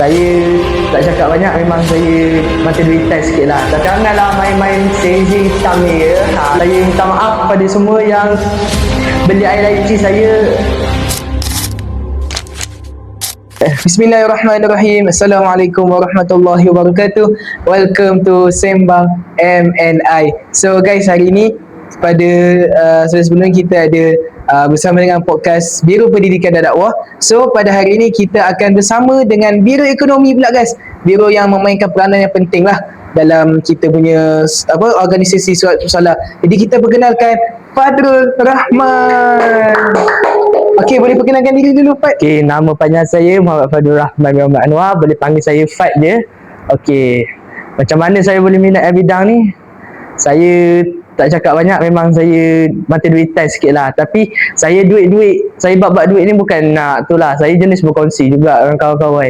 Saya tak cakap banyak, memang saya mata duitan sikit lah. Janganlah main-main sezi hitam ni ya. Saya minta maaf pada semua yang beli air lychee saya. Bismillahirrahmanirrahim. Assalamualaikum warahmatullahi wabarakatuh. Welcome to Sembang MNI. So guys, hari ni pada sebelum kita ada bersama dengan podcast Biro Pendidikan dan Dakwah. So pada hari ini kita akan bersama dengan Biro Ekonomi pula guys. Biro yang memainkan peranan yang penting lah dalam kita punya organisasi surat musalah. Jadi kita perkenalkan Fadrul Rahman. Okey, boleh perkenalkan diri dulu Fad. Okey, nama panjang saya Muhammad Fadrul Rahman Muhammad Anwar, boleh panggil saya Fad je. Okey, macam mana saya boleh minat bidang ni? Saya tak cakap banyak, memang saya mata duitan sikit lah. Tapi saya saya bab duit ni bukan nak tu lah. Saya jenis berkongsi juga dengan kawan-kawan.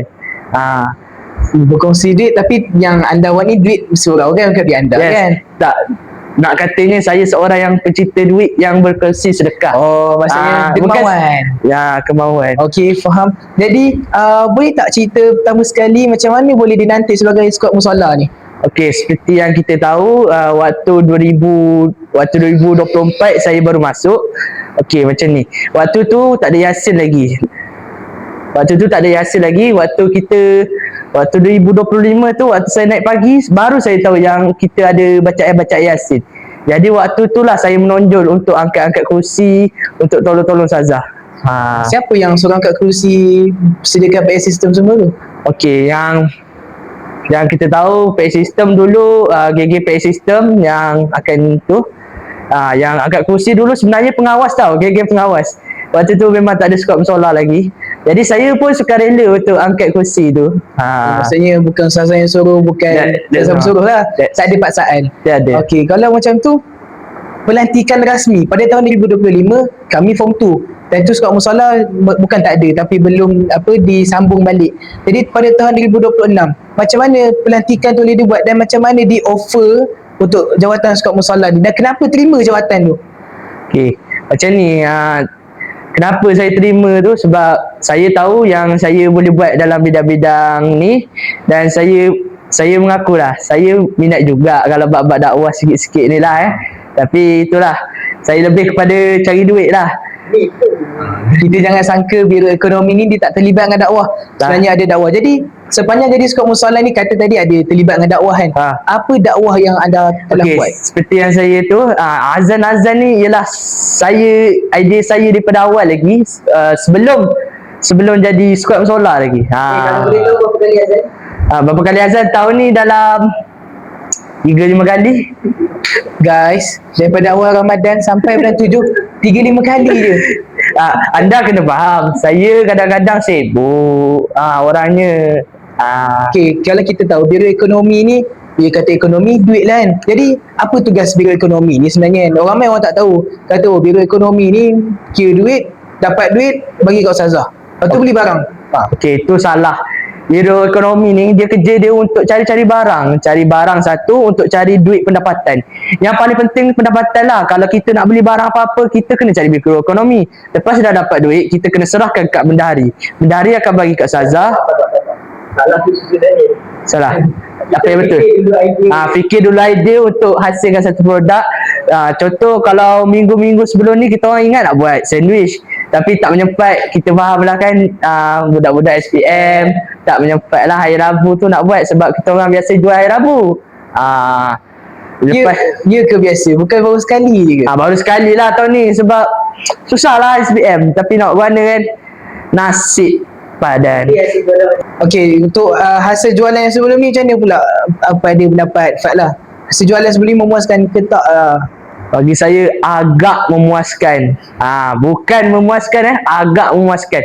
Berkongsi duit, tapi yang anda buat ni duit surau kan, bukan duit anda kan? Tak, nak katanya saya seorang yang pencipta duit yang berkongsi sedekah. Oh, maksudnya dermawan. Ya, kemauan. Okey, faham. Jadi boleh tak cerita pertama sekali macam mana boleh dinanti sebagai skuad musalah ni? Okey, seperti yang kita tahu, waktu 2024 saya baru masuk. Okey, macam ni. Waktu tu tak ada Yasin lagi. Waktu 2025 tu, waktu saya naik pagi, baru saya tahu yang kita ada bacaan Yasin. Jadi waktu tu lah saya menonjol untuk angkat-angkat kerusi, untuk tolong-tolong Ustazah. Siapa yang suruh angkat kerusi, sediakan PA sistem semua tu? Okey, yang kita tahu PA sistem dulu, GG PA sistem yang akan tu, yang angkat kerusi dulu sebenarnya pengawas tau, GG pengawas. Waktu tu memang tak ada skuad musalah lagi. Jadi saya pun sukarela untuk angkat kerusi tu. Maksudnya bukan Ustazah yang suruh, bukan Ustazah suruh lah. Tak ada paksaan. Okey, kalau macam tu, pelantikan rasmi pada tahun 2025 kami form 2. Dan tu skuad musalah bukan tak ada, tapi belum disambung balik. Jadi pada tahun 2026, macam mana pelantikan tu boleh dibuat dan macam mana di offer untuk jawatan skuad musalah ni, dan kenapa terima jawatan tu? Okey, macam ni, kenapa saya terima tu sebab saya tahu yang saya boleh buat dalam bidang-bidang ni, dan saya mengakulah saya minat juga kalau bab-bab dakwah sikit-sikit ni lah Tapi itulah, saya lebih kepada cari duit lah. Kita jangan sangka Biro Ekonomi ni dia tak terlibat dengan dakwah. Sebenarnya ada dakwah. Jadi sepanjang jadi skuad musalah ni, kata tadi ada terlibat dengan dakwah kan. Apa dakwah yang anda telah buat? Seperti yang saya tu, azan-azan ni ialah idea saya daripada awal lagi, sebelum jadi skuad musalah lagi. Kalau boleh tahu berapa kali azan? Berapa kali azan tahun ni? Dalam 3-5 kali. Guys, daripada awal Ramadan sampai bulan 7, 3-5 kali je. Anda kena faham, saya kadang-kadang sibuk orangnya. Okey, kalau kita tahu Biro Ekonomi ni, dia kata ekonomi duit lah kan. Jadi apa tugas Biro Ekonomi ni sebenarnya? Orang ramai orang tak tahu. Kata Biro Ekonomi ni kira duit, dapat duit, bagi kat Ustazah, lepas tu beli barang. Okey, tu salah. Biro Ekonomi ni dia kerja dia untuk cari barang satu, untuk cari duit pendapatan. Yang paling penting pendapatan lah. Kalau kita nak beli barang apa-apa, kita kena cari Biro Ekonomi. Lepas dah dapat duit, kita kena serahkan kat bendahari. Bendahari akan bagi kat Ustazah. Salah. Apa yang betul? Fikir dulu idea untuk hasilkan satu produk. Contoh, kalau minggu-minggu sebelum ni kita orang ingat nak buat sandwich, tapi tak menyempat. Kita faham lah kan, budak-budak SPM tak menyempat lah hari Rabu tu nak buat, sebab kita orang biasa jual hari Rabu. Ya ke biasa? Bukan baru sekali je ke? Baru sekali lah tahun ni, sebab susah lah SPM. Tapi nak buat mana kan, nasib padan. Okey, untuk hasil jualan yang sebelum ni macam mana pula? Apa ada pendapat Fad lah? Hasil jualan sebelum ni memuaskan ke tak? Bagi saya agak memuaskan. Bukan memuaskan agak memuaskan.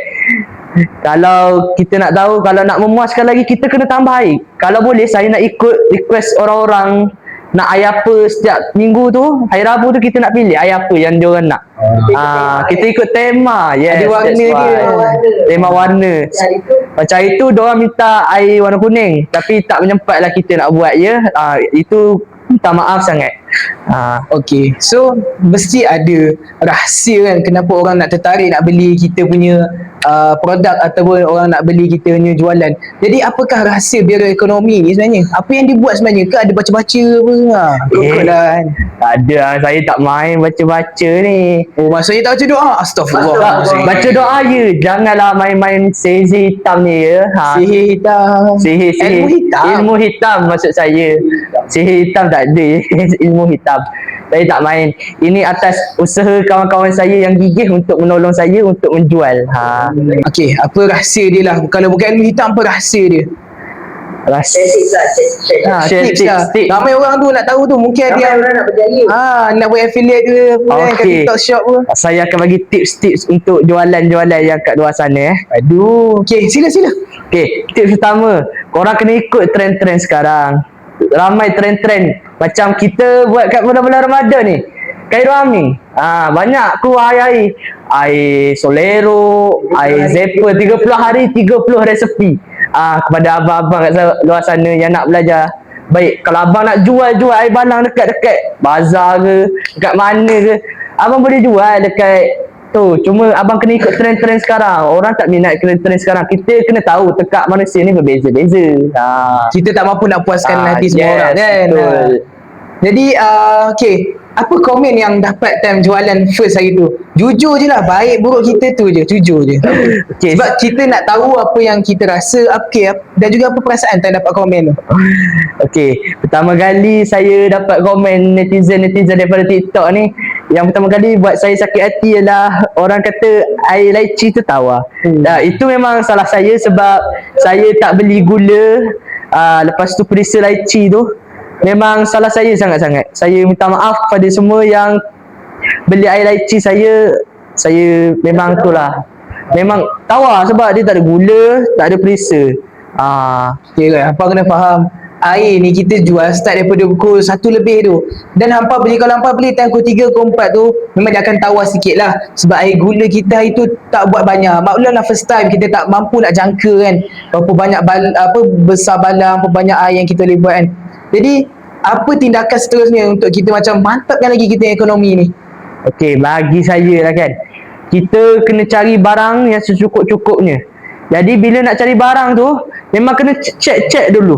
Kalau kita nak tahu, kalau nak memuaskan lagi, kita kena tambah air. Kalau boleh, saya nak ikut request orang-orang nak air apa setiap minggu tu. Hari Rabu tu kita nak pilih air apa yang diorang nak. Kita ikut tema. Yes, ada warna dia. Tema warna. Macam itu diorang minta air warna kuning, tapi tak menyempatlah kita nak buat Itu minta maaf sangat. Okay, so mesti ada rahsia kan kenapa orang nak tertarik nak beli kita punya produk ataupun orang nak beli kita punya jualan. Jadi apakah rahsia biara ekonomi ni sebenarnya? Apa yang dibuat sebenarnya? Ke ada baca-baca apa? Ikutlah kan. Tak ada, saya tak main baca-baca ni. Oh, maksudnya tak baca doa? Astagfirullah. Baca doa je. Janganlah main-main sihir hitam ni ya. Sihir hitam. Sihir. Ilmu hitam. Ilmu hitam maksud saya. Sihir hitam tak ada. Ilmu hitam. Saya tak main. Ini atas usaha kawan-kawan saya yang gigih untuk menolong saya untuk menjual. Okey, apa rahsia dia lah? Kalau bukan ilmu hitam, apa rahsia dia? Tips lah. Ramai orang tu nak tahu tu. Mungkin ada yang nak berjaya. Nak buat affiliate ke apa kan, kat TikTok shop ke. Saya akan bagi tips-tips untuk jualan-jualan yang kat luar sana Aduh. Okey, sila. Okey, tips pertama, korang kena ikut trend-trend sekarang. Ramai trend-trend macam kita buat kat bulan-bulan Ramadan ni, Khairul banyak keluar air Solero, air Zephyr, 30 hari 30 resepi. Kepada abang-abang kat luar sana yang nak belajar. Baik, kalau abang nak jual air balang dekat bazar ke, dekat mana ke, abang boleh jual dekat tu. Cuma abang kena ikut trend-trend sekarang. Orang tak minat trend-trend sekarang. Kita kena tahu tekak manusia ni berbeza-beza. Kita tak mampu nak puaskan hati semua orang kan. Betul. Jadi okay, apa komen yang dapat time jualan first hari tu? Jujur je lah, baik buruk kita tu je, jujur je. Okay, sebab kita nak tahu apa yang kita rasa, dan juga apa perasaan time dapat komen tu. Okay, pertama kali saya dapat komen netizen daripada TikTok ni, yang pertama kali buat saya sakit hati ialah orang kata air lychee tu tawar. Itu memang salah saya sebab saya tak beli gula. Lepas tu perisa lychee tu memang salah saya sangat-sangat. Saya minta maaf kepada semua yang beli air lychee saya memang tu lah. Memang tawar sebab dia tak ada gula, tak ada perisa. Okay kan, hampa kena faham. Air ni kita jual start daripada pukul 1 lebih tu. Dan hampa beli, kalau hampa beli time pukul 3 ke 4 tu, memang dia akan tawar sikit lah. Sebab air gula kita hari tu tak buat banyak. Maklumlah first time kita tak mampu nak jangka kan berapa banyak besar balang, berapa banyak air yang kita boleh buat kan. Jadi apa tindakan seterusnya untuk kita macam mantapkan lagi kita ekonomi ni? Okey, bagi saya lah kan, kita kena cari barang yang secukup-cukupnya. Jadi bila nak cari barang tu, memang kena check dulu.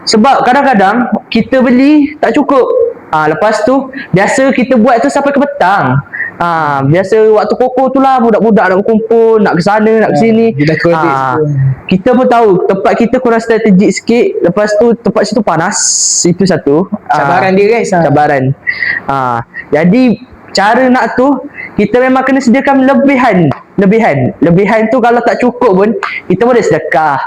Sebab kadang-kadang kita beli tak cukup. Lepas tu biasa kita buat tu sampai ke petang. Biasa waktu pokok tu lah budak-budak nak kumpul, nak ke sana, nak ke sini. Kita pun tahu tempat kita kurang strategik sikit. Lepas tu tempat situ panas. Itu satu cabaran dia guys. Cabaran. Jadi cara nak tu kita memang kena sediakan lebihan tu kalau tak cukup pun kita boleh sedekah.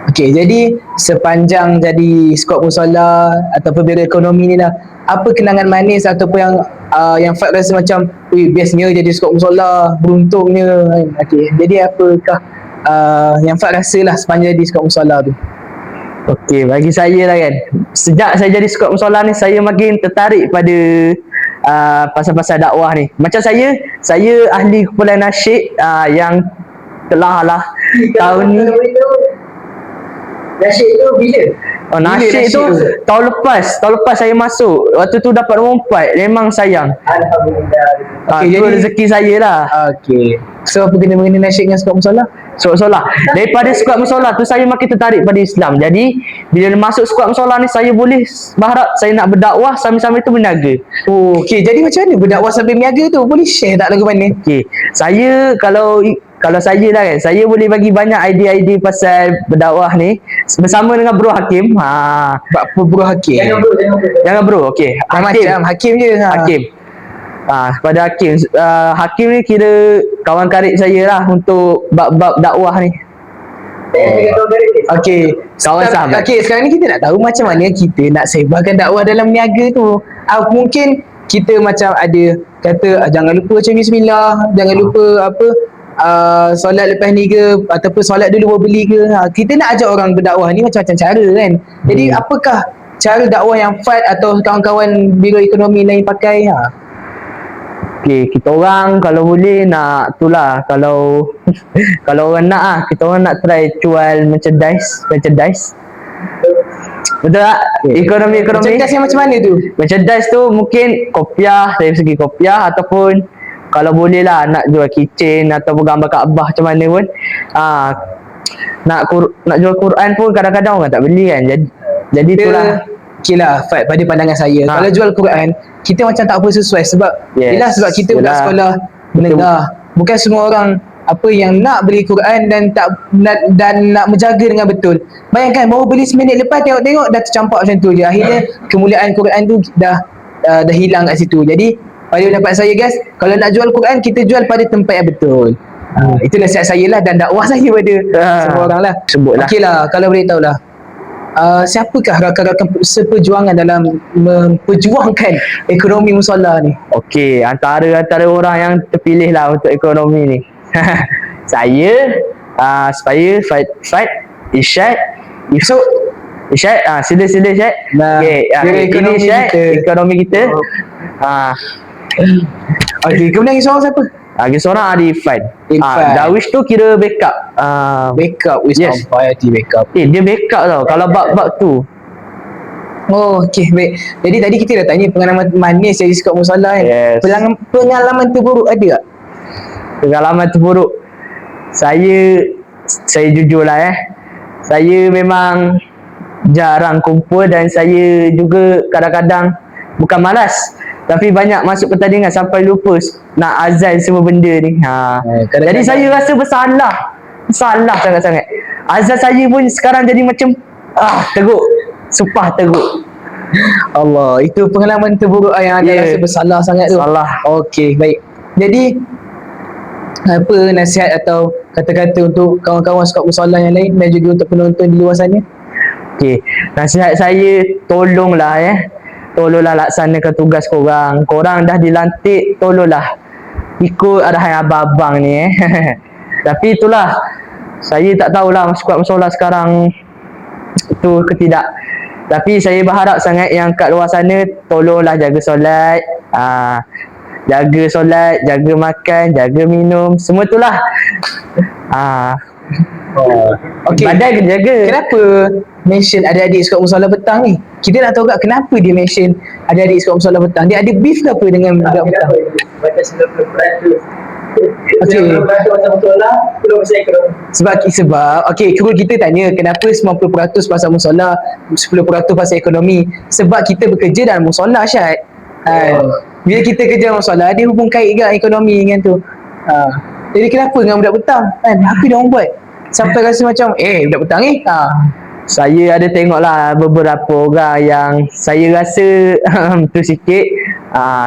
Okey, jadi sepanjang jadi skop musola ataupun biara ekonomi ni lah, apa kenangan manis ataupun yang Fad rasa macam bestnya jadi skop musola, beruntungnya. Okey, jadi apakah yang Fad rasa lah sepanjang jadi skop musola tu? Okey, bagi saya lah kan, sejak saya jadi skop musola ni, saya makin tertarik pada pasal-pasal dakwah ni. Macam saya ahli kumpulan nasyid yang telah lah tahun ni. Nasyid tu bila? Nasyid tu tahun lepas saya masuk. Waktu tu dapat nombor 4. Memang sayang. Alhamdulillah. Okay, jadi rezeki saya lah. Okay, so apa kena mengenai nasyid dengan skop musola? Skop musola. Daripada skop musola tu saya makin tertarik pada Islam. Jadi bila masuk skop musola ni, saya boleh berharap saya nak berdakwah sambil-sambil tu berniaga. Okay, jadi macam mana berdakwah sambil berniaga tu? Boleh share tak lagu mana? Okay, saya kalau saya lah kan, saya boleh bagi banyak idea-idea pasal berdakwah ni bersama dengan Bro Hakim. Apa Bro Hakim? Jangan bro. Okey, Hakim je. Hakim. Pada Hakim. Hakim ni kira kawan karib saya lah untuk bab-bab dakwah ni. Okey, kawan sahabat. Okey, sekarang ni kita nak tahu macam mana kita nak sebarkan dakwah dalam niaga tu. Mungkin kita macam ada kata jangan lupa macam bismillah, jangan lupa solat lepas ni ke, ataupun solat dulu baru beli ke. Kita nak ajak orang berdakwah ni macam-macam cara kan. Jadi apakah cara dakwah yang Fad atau kawan-kawan biro ekonomi lain pakai? Okay, kita orang kalau boleh nak tu lah, kalau orang nak kita orang nak try jual merchandise. Betul tak? Ekonomi. Cerdas yang macam mana tu? Mencerdas tu mungkin kopiah, dari segi kopiah, ataupun kalau boleh lah nak jual keychain ataupun gambar Kaabah macam mana pun. Nak jual Quran pun kadang-kadang orang tak beli kan. Jadi itulah. Okay lah, Fad, pada pandangan saya, kalau jual Quran, kita macam tak apa sesuai sebab yelah, sebab kita budak sekolah menengah. Bukan semua orang yang nak beli Quran dan nak menjaga dengan betul. Bayangkan baru beli seminit lepas tengok dah tercampak macam tu je. Akhirnya kemuliaan Quran tu dah hilang kat situ. Jadi pada pendapat saya guys, kalau nak jual Quran, kita jual pada tempat yang betul. Itu nasihat saya lah dan dakwah saya pada semua orang lah. Sebutlah. Okey lah, kalau boleh tahu lah, siapakah rakan-rakan seperjuangan dalam memperjuangkan ekonomi musola ni? Okey, antara orang yang terpilih lah untuk ekonomi ni. Saya, supaya Fad, Irsyad, sila Syed. Okey, ini Syed, ekonomi kita. Okey, kemudian yang seorang siapa? Lagi seorang Irfan. Irfan. Darwish tu kira backup. Backup, yes. Sampai backup. Dia backup tau kalau bab-bab tu. Oh, okey, baik. Jadi tadi kita dah tanya pengalaman manis jadi sekat musola kan. Yes. Pengalaman terburuk ada tak? Pengalaman terburuk, saya jujur lah saya memang jarang kumpul dan saya juga kadang-kadang bukan malas tapi banyak masuk pertandingan sampai lupa nak azan semua benda ni. Jadi saya rasa bersalah sangat-sangat. Azan saya pun sekarang jadi macam teruk, sumpah teruk. Allah, itu pengalaman terburuk yang anda rasa bersalah sangat tu. Salah. Okey, baik. Jadi apa nasihat atau kata-kata untuk kawan-kawan squad musola yang lain dan juga untuk penonton di luar sana? Okey, nasihat saya, tolonglah laksanakan tugas korang. Korang dah dilantik, tolonglah ikut arahan abang-abang ni Tapi itulah, saya tak tahulah squad musola sekarang tu ke tidak. Tapi saya berharap sangat yang kat luar sana tolonglah jaga solat, jaga makan, jaga minum, semua itulah. Okey. Badan kena jaga. Kenapa mention adik-adik squad musola petang ni? Kita nak tahu kat kenapa dia mention adik-adik squad musola petang. Dia ada beef ke apa dengan budak petang? Baca 90%. Okey. 90% pasal musola, 10% ekonomi. Sebab okey, kita tanya kenapa 90% pasal musola, 10% pasal ekonomi. Sebab kita bekerja dalam musola, Syed. Bila kita kerja dalam musola, dia hubung kait dengan ekonomi dengan tu. Jadi kenapa dengan budak petang? Apa dia orang buat? Sampai rasa macam budak petang ni. Saya ada tengok lah beberapa orang yang saya rasa tu sikit.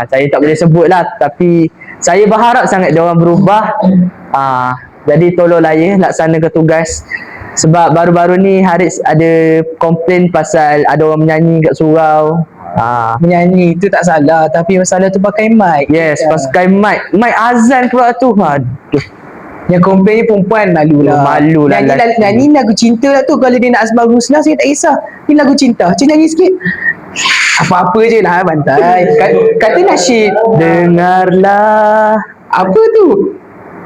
Saya tak boleh sebut lah, tapi saya berharap sangat dia orang berubah. Jadi tolonglah laksanakan tugas. Sebab baru-baru ni Haris ada komplain pasal ada orang menyanyi kat surau. Menyanyi tu tak salah, tapi masalah tu pakai mic. Yes, pakai mic azan pula tu. Aduh. Yang komplain ni perempuan malulah. Malulah. Nyanyi lagu cinta lah tu. Kalau dia nak Asbab Husna, saya tak kisah. Ni lagu cinta, cik nyanyi sikit. Apa-apa je lah, bantai. Kata nasyid. Dengarlah. Apa tu?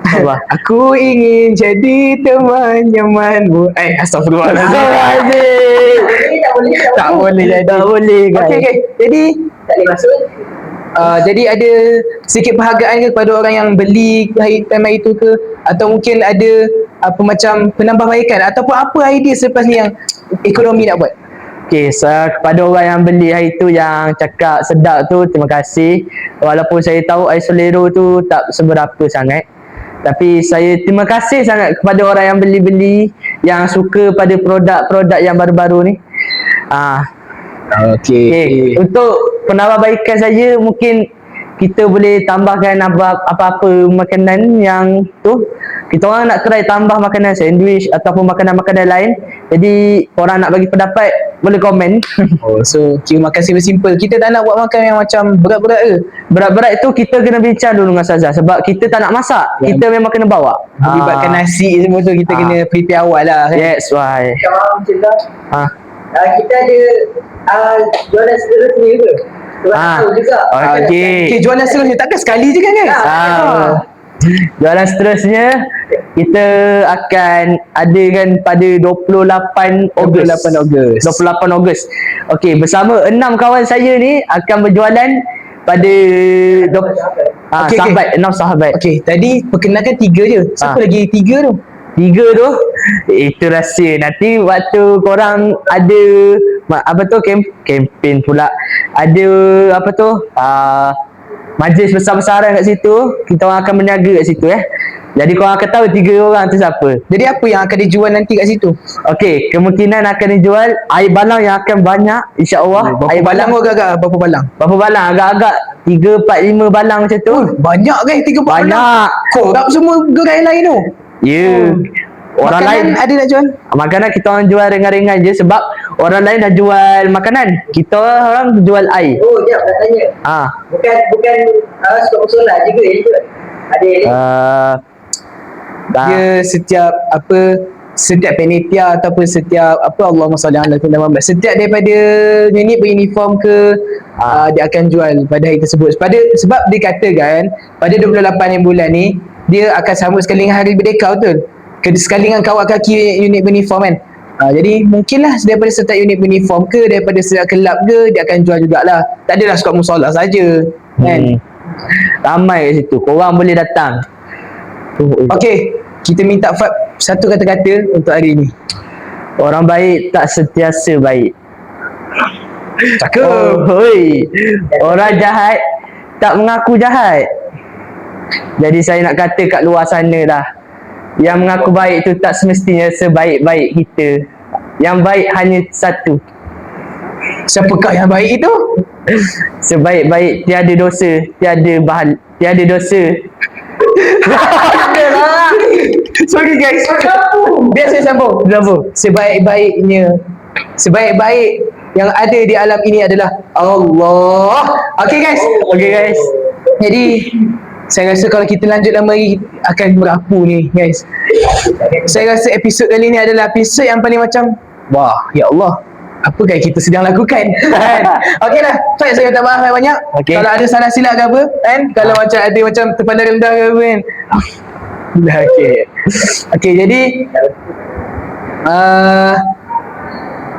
Apa? Aku ingin jadi teman nyamanmu. Astagfirullahaladzim. Tak boleh jadi. Tak boleh guys. Okay. Jadi Tak boleh masuk. jadi ada sedikit penghargaan ke kepada orang yang beli time itu ke, atau mungkin ada apa macam penambahbaikan ataupun apa idea selepas ni yang ekonomi nak buat? Okay, kepada orang yang beli hari tu yang cakap sedap tu, terima kasih. Walaupun saya tahu air Solero tu tak seberapa sangat, tapi saya terima kasih sangat kepada orang yang beli-beli, yang suka pada produk-produk yang baru-baru ni. Okay. Untuk penambahbaikan saya, mungkin kita boleh tambahkan apa-apa makanan yang tu. Kita orang nak try tambah makanan sandwich ataupun makanan-makanan lain. Jadi korang nak bagi pendapat, boleh komen. So kira makan simple-simple. Kita tak nak buat makan yang macam berat-berat ke. Berat-berat itu kita kena bincang dulu dengan Ustazah. Sebab kita tak nak masak, kita memang kena bawa. Melibatkan nasi semua tu, kita kena prepare awal lah kan. Yes, why. Macam cerita. Kita ada jualan seterusnya ke? Juga. Okay. Jualan seterusnya takkan sekali je kan guys? Jualan seterusnya kita akan adakan pada 28 Ogos. 28 Ogos. 28 Ogos. Okey, bersama 6 kawan saya ni akan berjualan pada Okey, sahabat, 6 sahabat. Okey, tadi perkenalkan 3 je. Siapa lagi 3 tu? 3 tu itu rahsia. Nanti waktu korang ada apa tu kempen pula. Ada apa tu? Majlis besar-besaran kat situ, kita orang akan berniaga kat situ Jadi korang akan tahu 3 orang tu siapa. Jadi apa yang akan dijual nanti kat situ? Okey, kemungkinan akan dijual air balang yang akan banyak, insya-Allah. Berapa Air balang agak-agak? Berapa balang? Berapa balang? Agak-agak 3, 4, 5 balang macam tu. Banyak guys, 3 balang. Banyak. Korang semua gerai lain tu. Ya. Orang lain Makanan ada nak jual? makanan kita orang jual ringan-ringan je sebab orang lain dah jual makanan. Kita orang jual air. Oh, jap nak tanya. Bukan suka musola juga yang jual. Ada yang Dia setiap panitia ataupun setiap Allahumma salli ala sayyidina Muhammad, setiap daripada unit beruniform ke dia akan jual pada hari tersebut. Sebab dia katakan pada 28 bulan ni dia akan sambut sekali dengan hari Merdeka, betul? Sekali dengan kawat kaki unit beruniform kan. Jadi mungkinlah daripada setiap unit beruniform ke, daripada setiap kelab ke, dia akan jual jugalah. Tak adalah suka musola saja kan. Ramai kat situ. Korang boleh datang. Okey, kita minta Fad satu kata-kata untuk hari ini. Orang baik tak sentiasa baik. Cakap. Hoi. Orang jahat tak mengaku jahat. Jadi saya nak kata kat luar sana lah, yang mengaku baik tu tak semestinya sebaik-baik kita. Yang baik hanya satu. Siapakah yang baik itu? Sebaik-baik tiada dosa, tiada dosa. Sorry guys. Biar saya sambung. Sebaik-baik yang ada di alam ini adalah Allah. Okay guys. Jadi saya rasa kalau kita lanjut lama lagi akan berapu ni guys. Saya rasa episod kali ni adalah episod yang paling macam wah, ya Allah, apa yang kita sedang lakukan kan? Okey lah, saya minta maaf banyak. Kalau ada salah silap ke apa kan, kalau macam ada macam terpandang rendah ke apa kan. Okey, jadi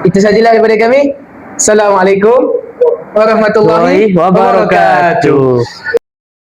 itu sajalah daripada kami. Assalamualaikum warahmatullahi wabarakatuh.